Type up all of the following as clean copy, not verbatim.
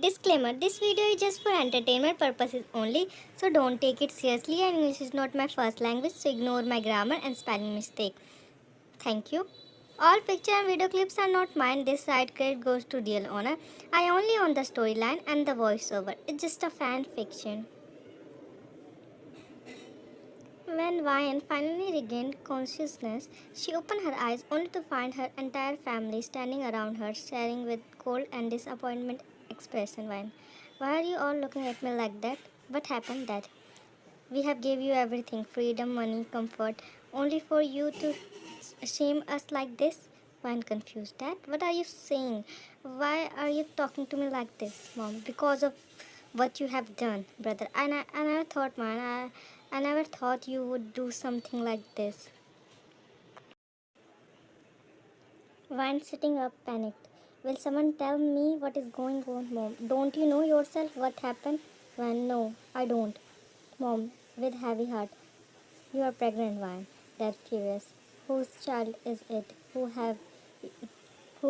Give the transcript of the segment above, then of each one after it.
Disclaimer: this video is just for entertainment purposes only, so don't take it seriously. And English is not my first language, so ignore my grammar and spelling mistake. Thank you. All picture and video clips are not mine. This right credit goes to real owner. I only own the storyline and the voiceover. It's just a fan fiction. When Vian finally regained consciousness, she opened her eyes only to find her entire family standing around her, staring with cold and disappointment expression. Vian, why are you all looking at me like that? What happened that? We have gave you everything, freedom, money, comfort, only for you to shame us like this? Vian confused. Dad, what are you saying? Why are you talking to me like this, Mom? Because of what you have done, brother. I never thought, man. I never thought you would do something like this. Vine sitting up, panicked. Will someone tell me what is going on, Mom? Don't you know yourself what happened? Vine, no, I don't. Mom, with heavy heart. You are pregnant, Vine. Dad, furious. Whose child is it? Who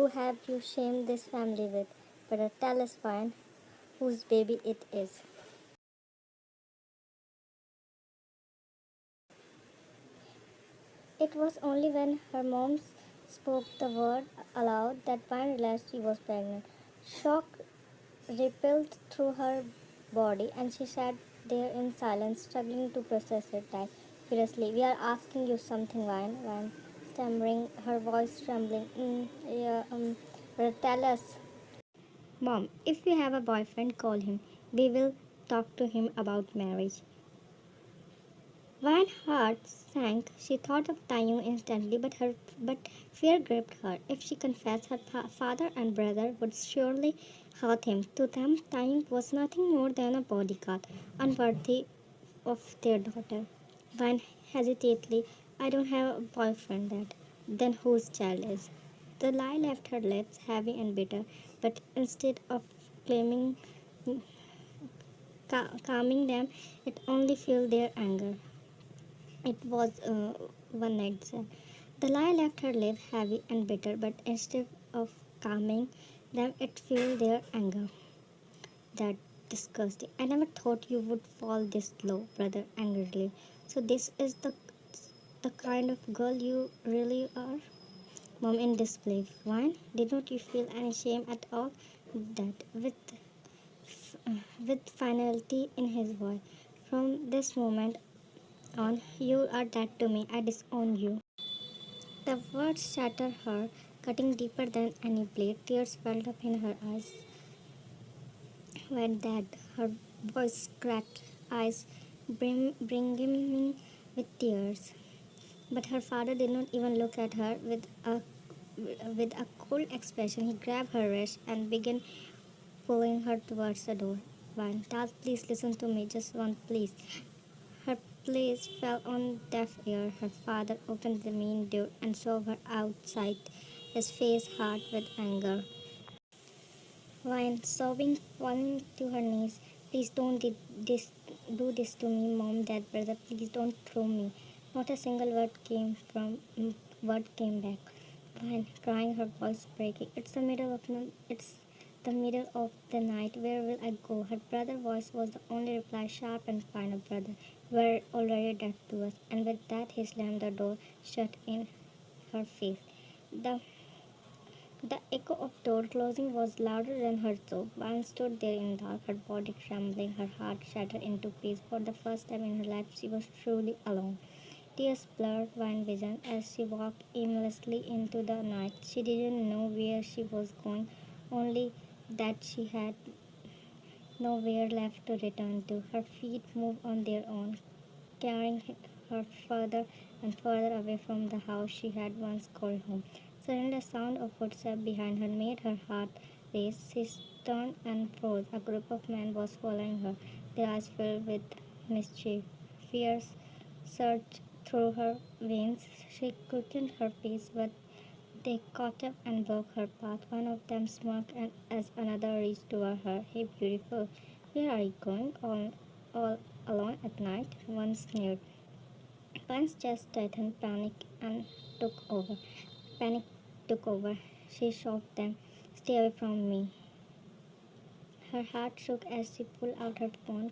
have you shamed this family with? Brother, tell us, Vine, whose baby it is. It was only when her mom spoke the word aloud that Vine realized she was pregnant. Shock rippled through her body and she sat there in silence, struggling to process it. Like, furiously, we are asking you something, Vine, stammering, her voice trembling. Yeah, but tell us. Mom, if you have a boyfriend, call him. We will talk to him about marriage. When heart sank, she thought of Taehyung instantly, but fear gripped her. If she confessed, her father and brother would surely hurt him. To them, Taehyung was nothing more than a bodyguard, unworthy of their daughter. Van hesitantly, I don't have a boyfriend, Dad. Then whose child is? The lie left her lips heavy and bitter, but instead of claiming, calming them, it only fueled their anger. It was one night stand. The lie left her lips heavy and bitter, but instead of calming them, it fueled their anger. That disgusting. I never thought you would fall this low, brother angrily. So this is the kind of girl you really are? Mom in disbelief. Why? Did not you feel any shame at all? That with finality in his voice. From this moment on, you are dead to me. I disown you. The words shattered her, cutting deeper than any blade. Tears welled up in her eyes. When that, her voice cracked, eyes brimming with tears. But her father did not even look at her with a cold expression. He grabbed her wrist and began pulling her towards the door. Vine, Dad, please listen to me. Just one, please. Her place fell on deaf ear. Her father opened the main door and saw her outside, his face hard with anger. Vine, sobbing, falling to her knees. Please don't do this to me, Mom, Dad, brother. Please don't throw me. Not a single word came back. Vine, crying, her voice breaking. It's the middle of the night. Where will I go? Her brother's voice was the only reply, sharp and final. Brother, you are already dead to us. And with that, he slammed the door shut in her face. The the echo of door closing was louder than her sob. Vine stood there in the dark, her body trembling, her heart shattered into pieces. For the first time in her life, she was truly alone. Tears blurred Vine's vision as she walked aimlessly into the night. She didn't know where she was going, only that she had nowhere left to return to. Her feet moved on their own, carrying her further and further away from the house she had once called home. Suddenly, the sound of footsteps behind her made her heart race. She turned and froze. A group of men was following her, their eyes filled with mischief. Fear surged through her veins. She quickened her pace, but they caught up and blocked her path. One of them smirked and as another reached toward her. Hey, beautiful, where are you going? All alone at night? One sneered. Pan's chest tightened, took over. Panic took over. She shocked them. Stay away from me. Her heart shook as she pulled out her phone.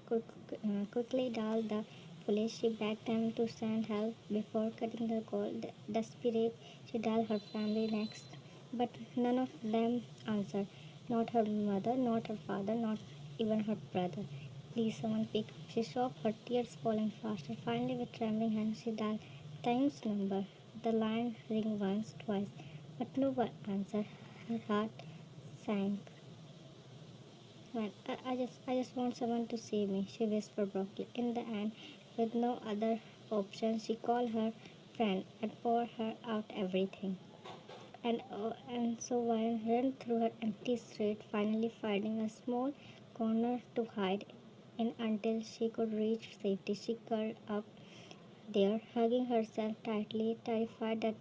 Quickly dialed the police. She begged them to send help before cutting the call. Desperate, she dialed her family next, but none of them answered. Not her mother, not her father, not even her brother. Please, someone pick up. She sobbed, her tears falling faster. Finally, with trembling hands, she dialed Taehyung's number. The line rang once, twice, but no one answered. Her heart sank. Man, I just want someone to save me, she whispered brokenly. In the end, with no other option, she called her friend and poured her out everything. And so while ran through her empty street, finally finding a small corner to hide in until she could reach safety, she curled up there, hugging herself tightly, terrified that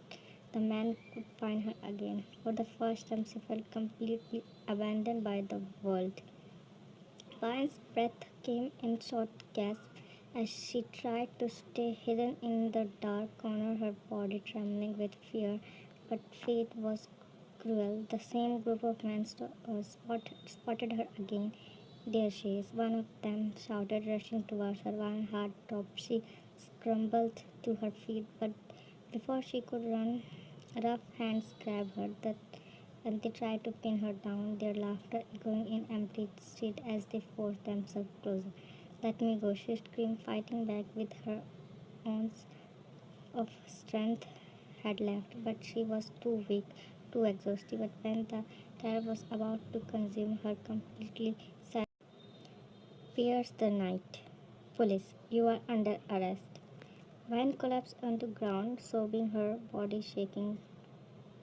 the man could find her again. For the first time, she felt completely abandoned by the world. Vine's breath came in short gasps as she tried to stay hidden in the dark corner, her body trembling with fear. But fate was cruel. The same group of men spotted her again. There she is, one of them shouted, rushing towards her. One heart dropped. She scrambled to her feet, but before she could run, rough hands grabbed her. And they tried to pin her down, their laughter echoing in empty street as they forced themselves closer. Let me go, she screamed, fighting back with her ounce of strength had left, but she was too weak, too exhausted. But when the terror was about to consume her completely, pierced the night. Police, you are under arrest. Van collapsed on the ground, sobbing, her body shaking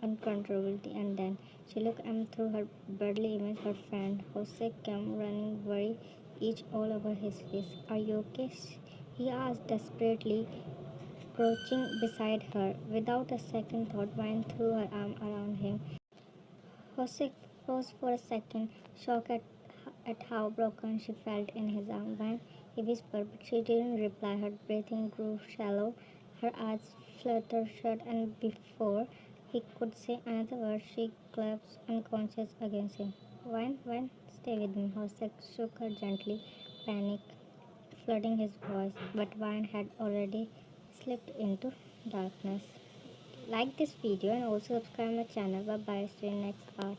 uncontrollably, and then she looked through her blurry image. Her friend Jose came running, worry each all over his face. Are you okay? He asked desperately, crouching beside her. Without a second thought, Vine threw her arm around him. Jose froze for a second, shocked at how broken she felt in his arms. Vine, he whispered, but she didn't reply. Her breathing grew shallow, her eyes fluttered shut, and before he could say another word, she collapsed unconscious against him. Vine, stay with me. Jose shook her gently, panic flooding his voice, but Vine had already slipped into darkness. Like this video and also subscribe my channel. Bye bye. See you next part.